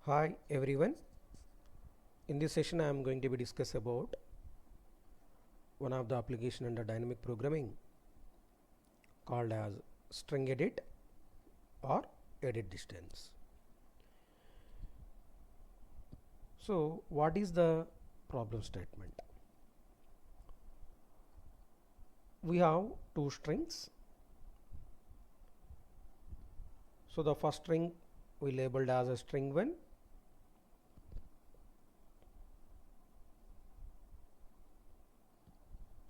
Hi everyone. In this session I am going to be discuss about one of the application under dynamic programming called as string edit or edit distance. So what is the problem statement? We have two strings. So the first string we labeled as a string 1.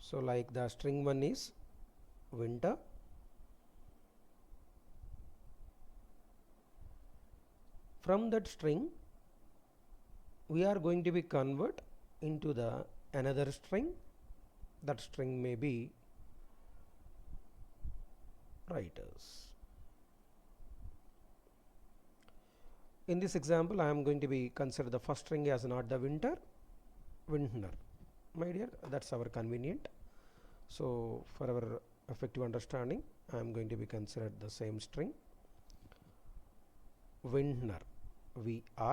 So like the string 1 is winter. From that string we are going to be convert into the another string. That string may be writers. In this example I am going to be consider the first string as not the winter. My dear, that's our convenient. So for our effective understanding I am going to be considered the same string Vintner, VINTNER.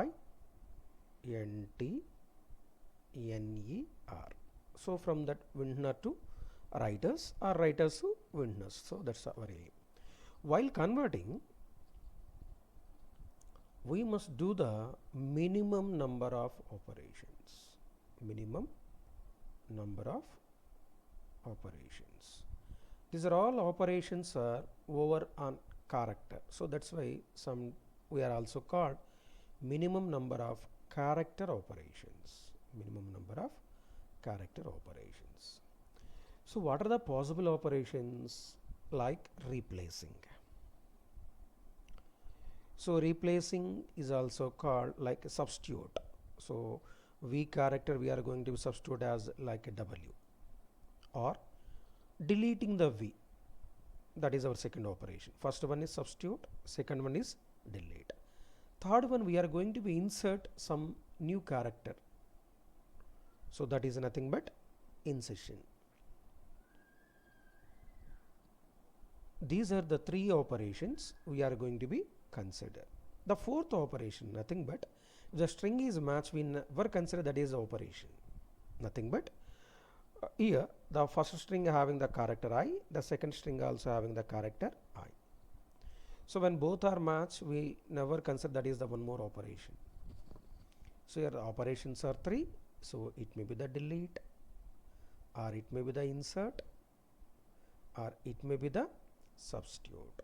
So from that Vintner to writers or writers to vintners. So that's our aim. While converting we must do the minimum number of operations. These are all operations are over on character. So that's why we are also called minimum number of character operations. So what are the possible operations? Like replacing. So replacing is also called like a substitute. So V character we are going to substitute as like a W, or deleting the V. That is our second operation. First one is substitute, second one is delete. Third one we are going to be insert some new character. So that is nothing but insertion. These are the three operations we are going to be consider. The fourth operation nothing but if the string is matched, we never consider that is operation. Nothing but here the first string having the character I, the second string also having the character I. So when both are matched we never consider that is the one more operation. So here the operations are three. So it may be the delete, or it may be the insert, or it may be the substitute.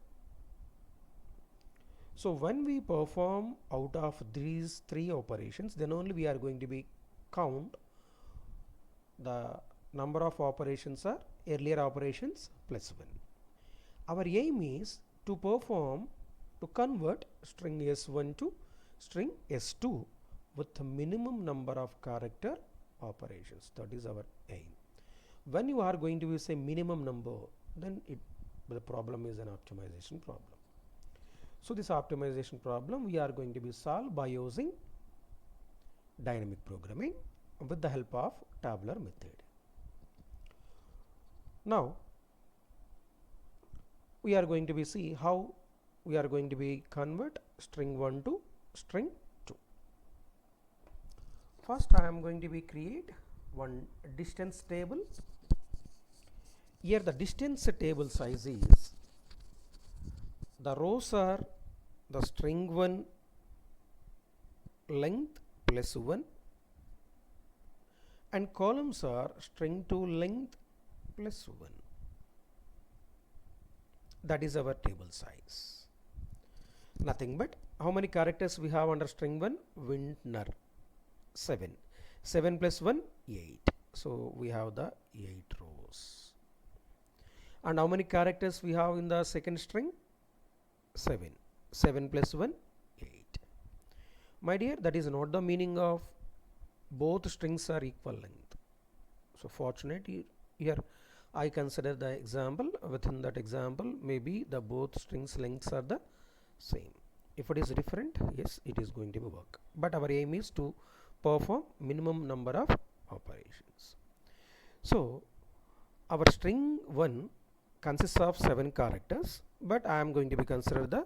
So when we perform out of these three operations, then only we are going to be count the number of operations are earlier operations plus 1. Our aim is to convert string S1 to string S2 with the minimum number of character operations. That is our aim. When you are going to say minimum number, then the problem is an optimization problem. So this optimization problem we are going to be solved by using dynamic programming with the help of tabular method. Now we are going to be see how we are going to be convert string 1 to string 2. First I am going to be create one distance table. Here the distance table size is, the rows are the string 1 length plus 1 and columns are string 2 length plus 1. That is our table size. Nothing but how many characters we have under string 1? Vintner, 7. 7 plus 1, 8. So we have the 8 rows. And how many characters we have in the second string? 7. 7 plus 1, 8. My dear, that is not the meaning of both strings are equal length. So fortunately here I consider the example. Within that example maybe the both strings lengths are the same. If it is different, yes, it is going to be work. But our aim is to perform minimum number of operations. So our string 1 consists of 7 characters, but I am going to be consider the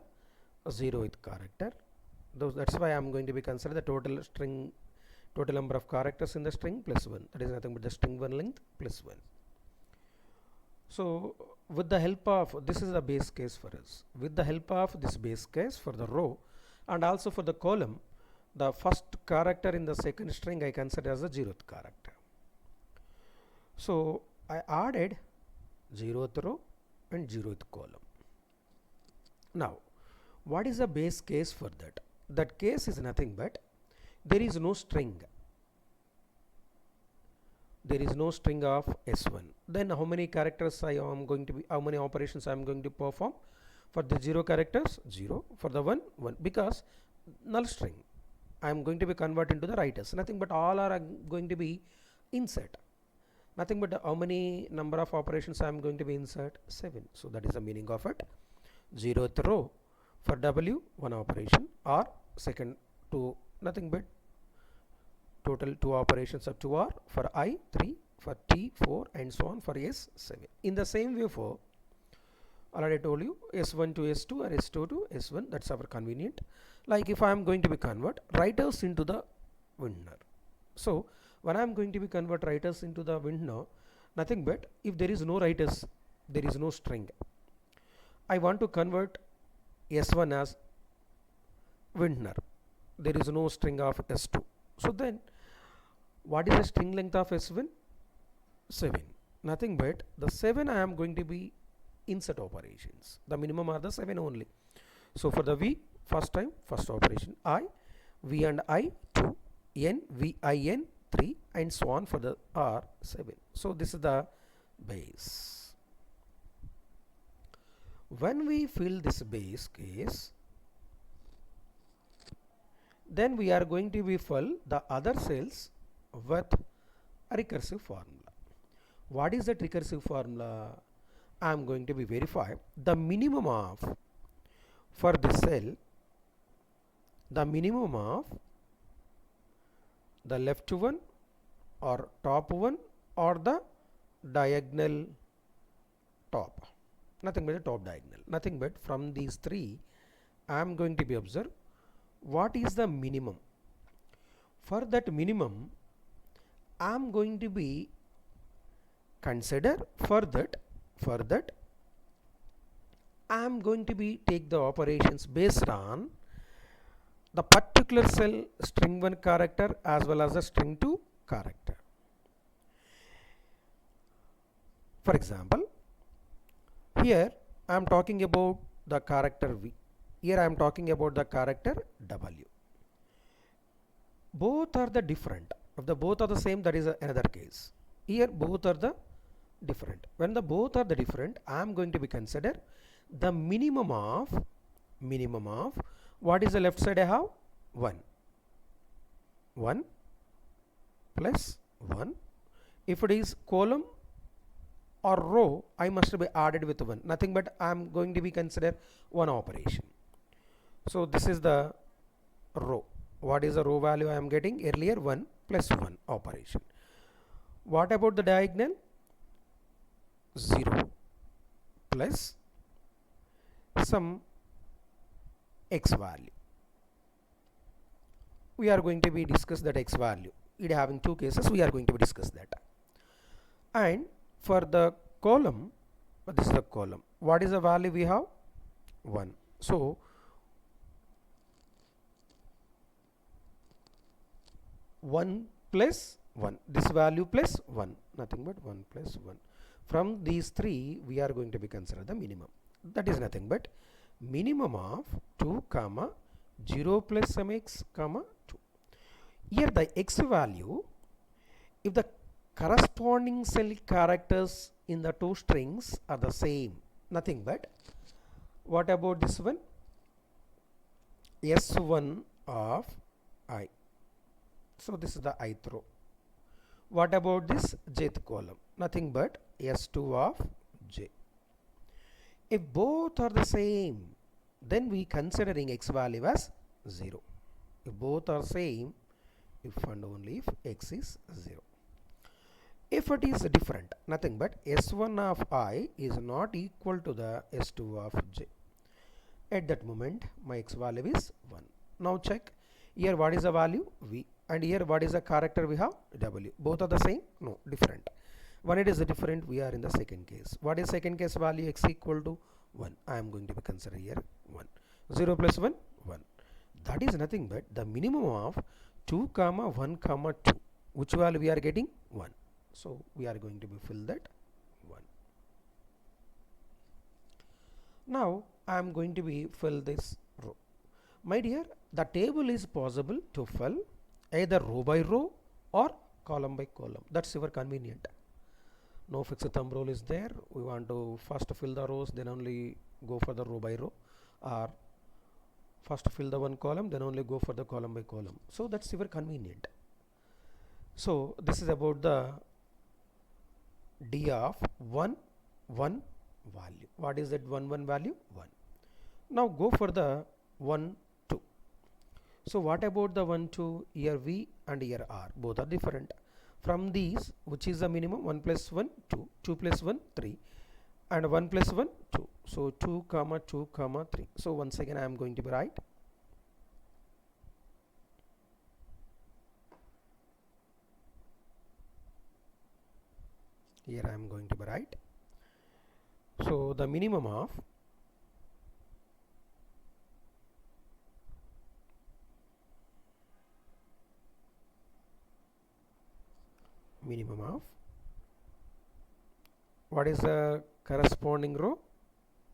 0th character. That's why I'm going to be consider the total number of characters in the string plus 1. That is nothing but the string 1 length plus 1. So with the help of, this is the base case for us. With the help of this base case for the row and also for the column, the first character in the second string I consider as the 0th character. So I added 0th row and 0th column. Now what is the base case for that? That case is nothing but there is no string. There is no string of S1. Then how many characters I am going to be, how many operations I am going to perform? For the 0 characters, 0. For the 1, 1. Because null string, I am going to be converted into the writers. Nothing but all are going to be insert. Nothing but how many number of operations I am going to be insert? 7. So that is the meaning of it. 0th row for W, 1 operation, or second 2, nothing but total 2 operations of 2R, for I 3, for T 4, and so on for S 7. In the same way for, already told you, S1 to S2 or S2 to S1, that's our convenient. Like if I am going to be convert writers into the Windner. So when I am going to be convert writers into the Windner, nothing but if there is no writers, there is no string. I want to convert S1 as Windner. There is no string of S2. So then what is the string length of S1? 7. Nothing but the 7 I am going to be insert operations. The minimum are the 7 only. So for the V, first time, first operation, I, V and I 2, N, V, I, N 3, and so on for the R 7. So this is the base. When we fill this base case, then we are going to be fill the other cells with a recursive formula. What is that recursive formula? I am going to be verify the minimum of, for this cell, the minimum of the left one or top one or the diagonal top. Nothing but the top diagonal. Nothing but from these 3 I am going to be observe what is the minimum. For that minimum I am going to be consider for that I am going to be take the operations based on the particular cell string 1 character as well as the string 2 character. For example, here I am talking about the character V. Here I am talking about the character W. Both are the different. If the both are the same, that is another case. Here both are the different. When the both are the different, I am going to be consider the minimum of what is the left side I have? 1. 1 plus 1. If it is column or row, I must be added with 1. Nothing but I am going to be consider 1 operation. So this is the row. What is the row value I am getting? Earlier 1 plus 1 operation. What about the diagonal? 0 plus some x value. We are going to be discuss that x value. It having 2 cases, we are going to be discuss that. And for the column, this is the column. What is the value we have? 1. So one plus 1. This value plus 1. Nothing but 1 plus 1. From these 3, we are going to be consider the minimum. That is nothing but minimum of 2 comma 0 plus some x comma 2. Here the x value, if the corresponding cell characters in the 2 strings are the same, nothing but what about this one? S1 of I. So this is the ith row. What about this jth column? Nothing but S2 of j. If both are the same, then we considering x value as 0. If both are same, if and only if x is 0. If it is different, nothing but S1 of I is not equal to the S2 of j. At that moment, my x value is 1. Now check here what is the value v, and here what is the character we have w. Both are the same? No, different. When it is different, we are in the second case. What is second case value? X equal to 1. I am going to be consider here 1. 0 plus 1, 1. That is nothing but the minimum of 2 comma 1 comma 2. Which value we are getting? 1. So we are going to be fill that 1. Now I am going to be fill this row. My dear, the table is possible to fill either row by row or column by column. That's your convenient. No fixed thumb rule is there. We want to first fill the rows, then only go for the row by row, or first fill the one column, then only go for the column by column. So that's your convenient. So this is about the D of 1 1 value. What is that 1 1 value? 1. Now go for the 1 2. So what about the 1 2? Here V and here R, both are different. From these, which is the minimum? 1 plus 1 2, 2 plus 1 3, and 1 plus 1 2. So 2 comma 2 comma 3. So once again I am going to be write here I am going to be write. So the minimum of what is the corresponding row?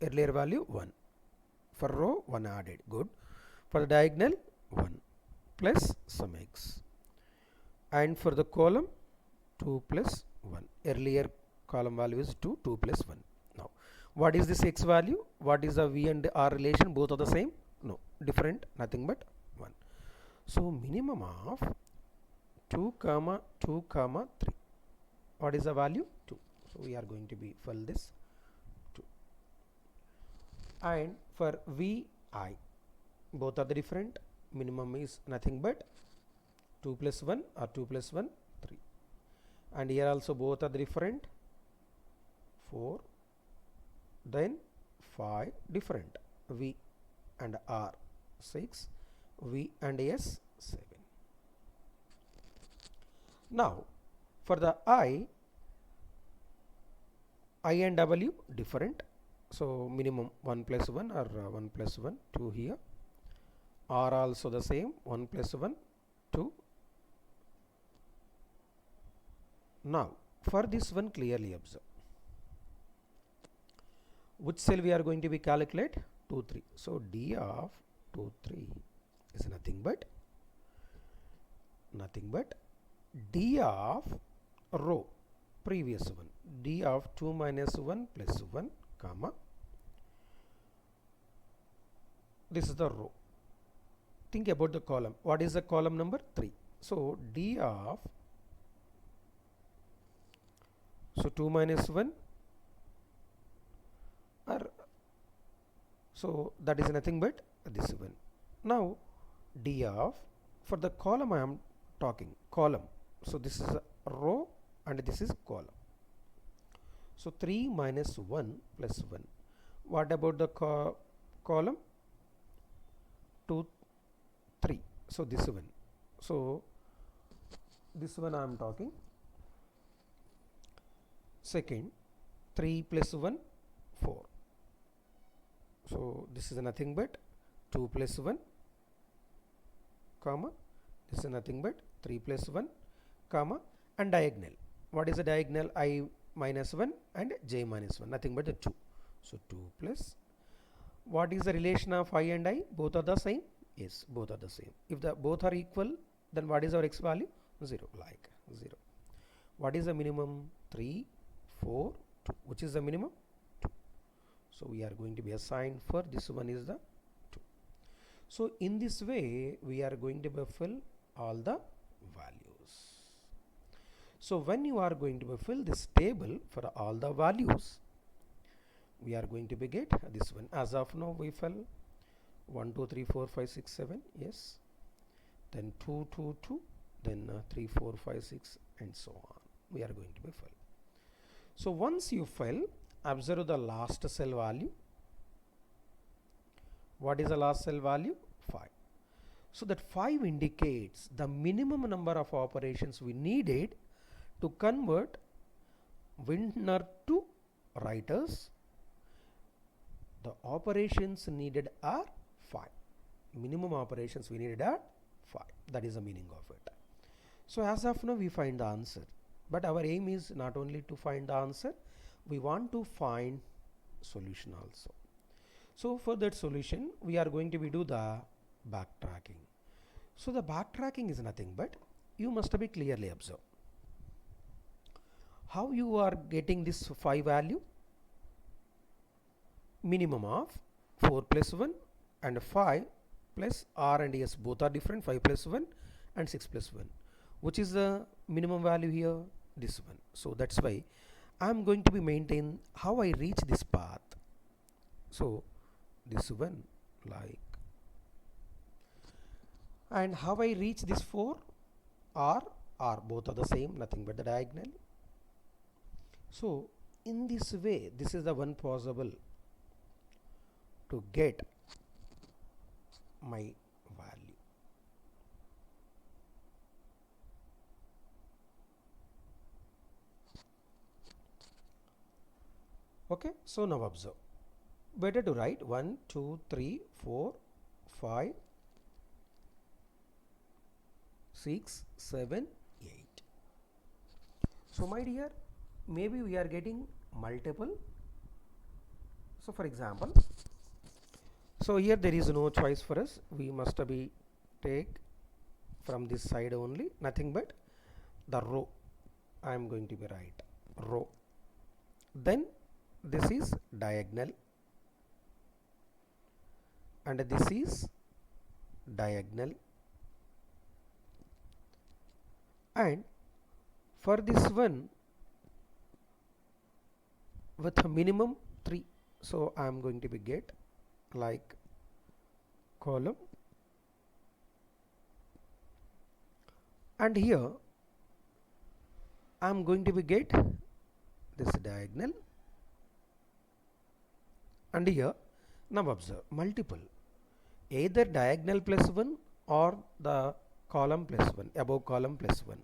Earlier value 1. For row 1 added, good. For the diagonal 1 plus some x, and for the column 2 plus 1. Earlier column value is 2, 2 plus 1. Now what is this x value? What is the v and r relation? Both are the same? No, different, nothing but 1. So minimum of 2 comma 2 comma 3. What is the value? 2. So we are going to be fill this 2. And for vi, both are the different. Minimum is nothing but 2 plus 1 or 2 plus 1 3. And here also both are the different, 4, then 5 different, v and r 6, v and s 7. Now for the I and w different. So minimum 1 plus 1 or 1 plus 1 2 here, r also the same, 1 plus 1 2. Now for this one, clearly observe which cell we are going to be calculate? 2 3. So D of 2 3 is nothing but D of row, previous one, D of 2 minus 1 plus 1 comma, this is the row. Think about the column. What is the column number? 3. So D of 2 minus 1, or so that is nothing but this one. Now D of, for the column I am talking, column. So this is a row and this is column. So 3 minus 1 plus 1. What about the column? 2 3. So this one. So this one I am talking. Second, 3 plus 1 4. So this is nothing but 2 plus 1 comma, this is nothing but 3 plus 1 comma, and diagonal. What is the diagonal? I minus 1 and j minus 1, nothing but the 2. So 2 plus, what is the relation of I and I? Both are the same? Yes, both are the same. If the both are equal, then what is our x value? 0, like 0. What is the minimum? 3 4 2. Which is the minimum? 2. So we are going to be assigned for this one is the 2. So in this way we are going to fill all the values. So when you are going to fill this table for all the values, we are going to be get this one. As of now we fill 1 2 3 4 5 6 7, yes, then 2 2 2, then 3 4 5 6 and so on. We are going to be fill. So once you fill, observe the last cell value. What is the last cell value? 5. So that 5 indicates the minimum number of operations we needed to convert Windner to writers. The operations needed are 5. Minimum operations we needed are 5. That is the meaning of it. So as of now we find the answer. But our aim is not only to find the answer, we want to find solution also. So for that solution we are going to do the backtracking. So the backtracking is nothing but you must be clearly observe how you are getting this 5 value. Minimum of 4 plus 1 and 5 plus R and S both are different, 5 plus 1 and 6 plus 1. Which is the minimum value here? This one. So that's why I am going to be maintain how I reach this path. So this one like, and how I reach this 4 R both are the same, nothing but the diagonal. So in this way this is the one possible to get my value. Okay, so now observe. Better to write 1, 2, 3, 4, 5, 6, 7, 8. So my dear, maybe we are getting multiple. So for example, so here there is no choice for us. We must be take from this side only, nothing but the row. I am going to be write row. Then this is diagonal and this is diagonal, and for this one with a minimum 3, so I am going to be get like column, and here I am going to be get this diagonal, and here now observe multiple, either diagonal plus 1 or the column plus 1, above column plus 1.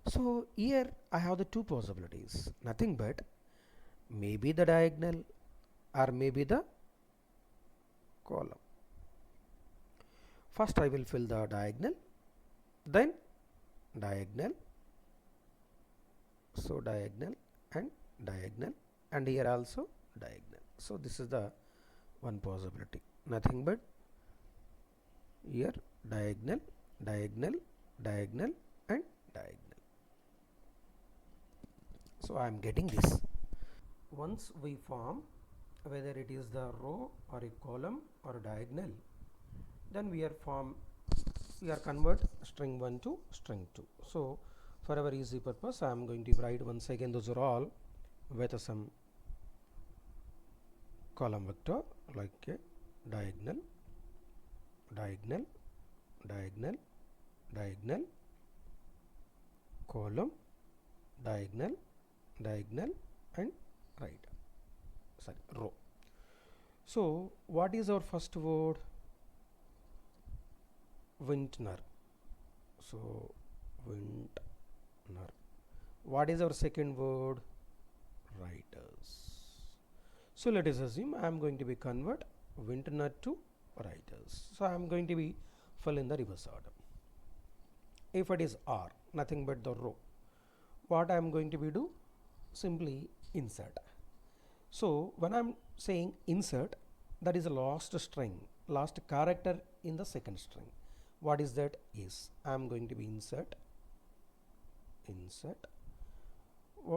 So here I have the two possibilities, nothing but maybe the diagonal or maybe the column. First I will fill the diagonal, then diagonal, so diagonal, and here also diagonal. So this is the one possibility, nothing but here diagonal, diagonal, diagonal and diagonal. So I am getting this. Once we form whether it is the row or a column or a diagonal, then we are convert string 1 to string 2. So for our easy purpose I am going to write once again those are all with some column vector like a diagonal, diagonal, diagonal, diagonal, column, diagonal, diagonal and row. So what is our first word? Windner. So Windner. What is our second word? Writers. So let us assume I am going to be convert Windner to writers. So I am going to be fill in the reverse order. If it is R, nothing but the row, what I am going to be do? Simply insert. So when I am saying insert, that is the last string, last character in the second string. What is that? Is I am going to be insert.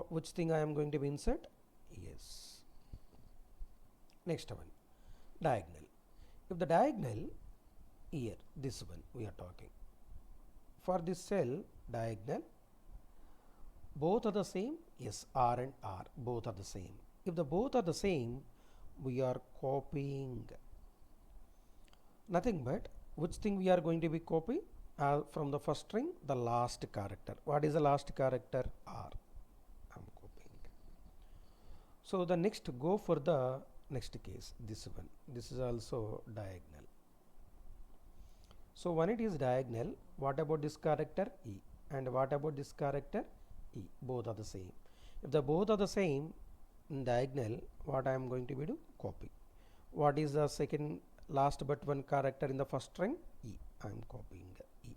Which thing I am going to be insert? Yes. Next one, diagonal. If the diagonal here, this one we are talking, for this cell diagonal, both are the same. Yes, R and R both are the same. If the both are the same, we are copying, nothing but which thing we are going to be copying? From the first string, the last character. What is the last character? R. I am copying. So the next, go for the next case, this one. This is also diagonal. So when it is diagonal, what about this character E? And what about this character E? Both are the same. If the both are the same in diagonal, what I am going to be do? Copy. What is the second last but one character in the first string? E. I am copying E.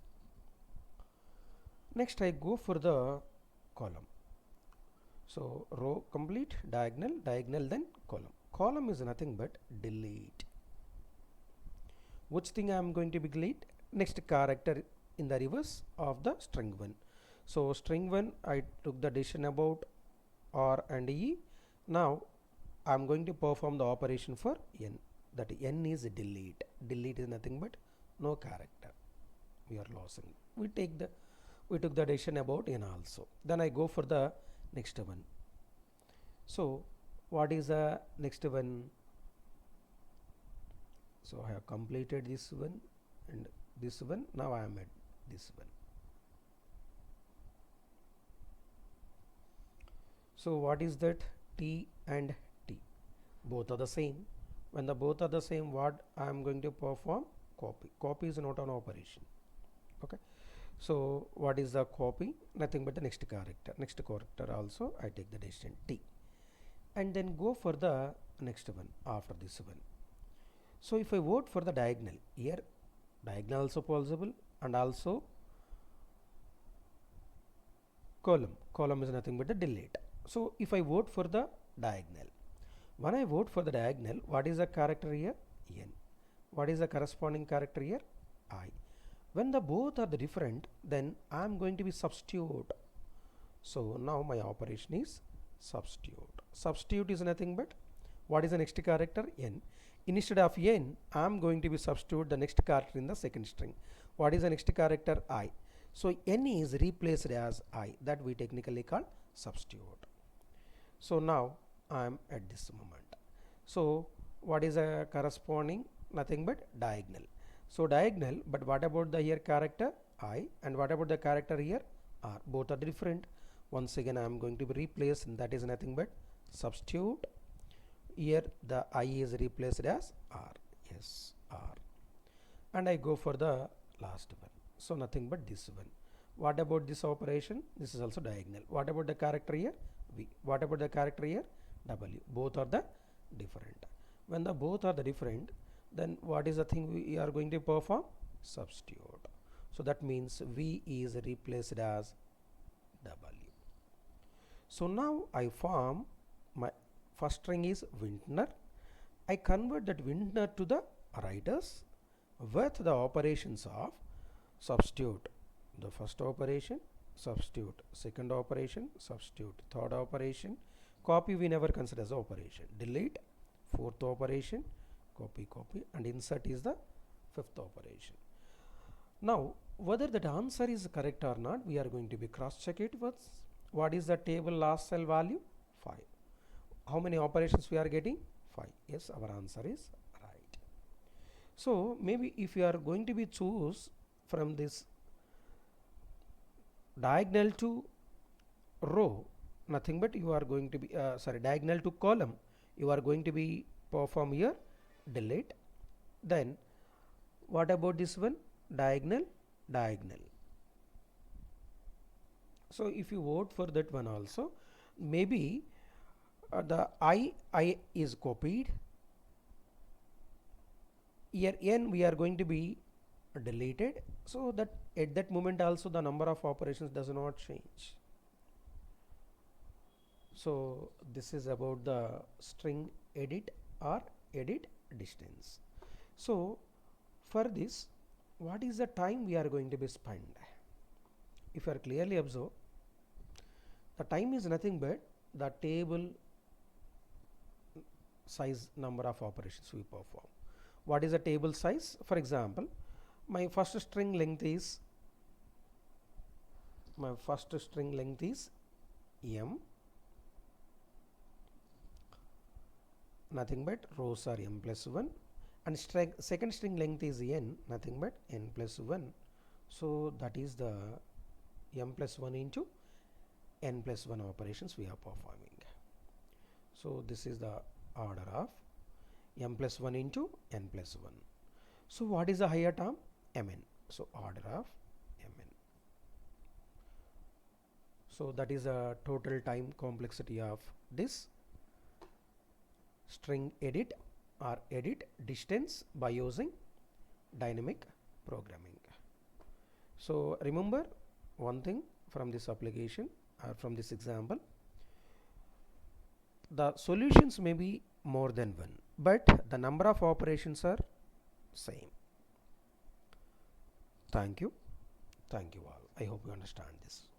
Next I go for the column. So row complete, diagonal, diagonal, then column. Column is nothing but delete. Which thing I am going to be delete? Next character in the reverse of the string 1. So string 1 I took the decision about R and E. Now I am going to perform the operation for N. That N is delete. Delete is nothing but no character. We are losing. We took the decision about N also. Then I go for the next one. So what is the next one? So I have completed this one and this one. Now I am at this one. So what is that? T and T. Both are the same. When the both are the same, what I am going to perform? Copy. Copy is not an operation. Okay. So what is the copy? Nothing but the next character. Next character also I take the decision T. And then go for the next one after this one. So if I vote for the diagonal, here diagonal also possible and also column. Column is nothing but the delete. So if I vote for the diagonal, when I vote for the diagonal, what is the character here? N. What is the corresponding character here? I. When the both are the different, then I am going to be substitute. So now my operation is substitute. Substitute is nothing but what is the next character? N. Instead of N, I am going to be substitute the next character in the second string. What is the next character? I. So N is replaced as I. That we technically call substitute. So now I am at this moment. So what is a corresponding? Nothing but diagonal. So diagonal, but what about the here character? I. And what about the character here? R. Both are different. Once again I am going to be replaced, and that is nothing but substitute. Here the I is replaced as R. Yes, R. And I go for the last one. So nothing but this one. What about this operation? This is also diagonal. What about the character here? V. What about the character here? W. Both are the different. When the both are the different, then what is the thing we are going to perform? Substitute. So that means V is replaced as W. So now I form my first string is vintner. I convert that vintner to the writers with the operations of substitute. The first operation, substitute. Second operation, substitute. Third operation, copy we never consider as operation. Delete. Fourth operation, copy, copy, and insert is the fifth operation. Now whether that answer is correct or not, we are going to be cross check it with what is the table last cell value? 5. How many operations we are getting? 5. Yes, our answer is right. So maybe if you are going to be choose from this diagonal to row, nothing but you are going to be diagonal to column, you are going to be perform here delete. Then what about this one? Diagonal, diagonal. So if you vote for that one also, maybe the I is copied. Here N we are going to be deleted, so that at that moment also the number of operations does not change. So this is about the string edit or edit distance. So for this, what is the time we are going to be spend? If you are clearly observe, the time is nothing but the table size number of operations we perform. What is the table size? For example, my first string length is M, nothing but rows are M plus 1, and second string length is N, nothing but N plus 1. So that is the M plus 1 into N plus 1 operations we are performing. So this is the order of M plus 1 into N plus 1. So what is the higher term? Mn. So order of mn. So that is a total time complexity of this string edit or edit distance by using dynamic programming. So remember one thing from this application or from this example, the solutions may be more than one, but the number of operations are same. Thank you all. I hope you understand this.